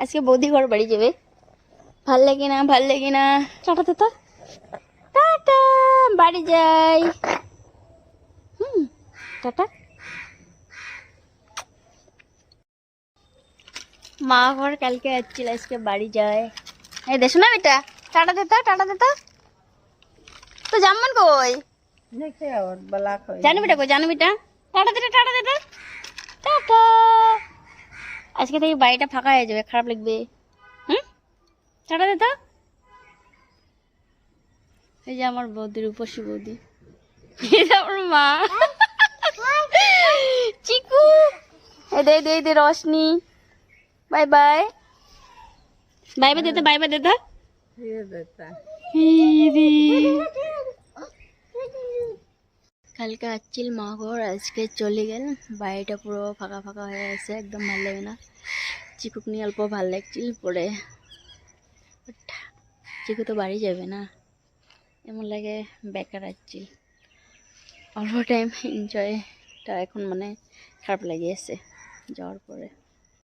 আজকে বৌদি ঘর বাড়ি যাবে। ভাল লাগে না, ভাল লাগে না। টাটা তো, টাটা, বাড়ি যাই। টাটা। মা ঘর কালকে আসছিল, আজকে বাড়ি যায়। এই দেখো না বেটা, টাটা দে তো, টাটা দে তো। তো জামন কই? জানু বেটা কই, জানু বেটা, টাটা দে, টাটা দে তো, টাটা। আজকে থেকে বাড়িটা ফাঁকা হয়ে যাবে, খারাপ লাগবে। টাটা দে তো। এই যে আমার বৌদি, রূপসী বৌদি, এই যে আমার মা চিকু, এই দে দে দে Roshni. Bye bye, bye bye দেতা, বাই বাই দেতা। কালকে আসছিল মা ঘর, আজকে চলে গেল। বাড়িটা পুরো ফাঁকা ফাঁকা হয়ে আছে, একদম ভালো লাগে না। চিকুক নিয়ে অল্প ভালো লাগছিল, পরে চিকু তো বাড়ি যাবে না, এমন লাগে বেকার আসছিল। অল্প টাইম এনজয়টা এখন মানে খারাপ লাগিয়েছে যাওয়ার পরে।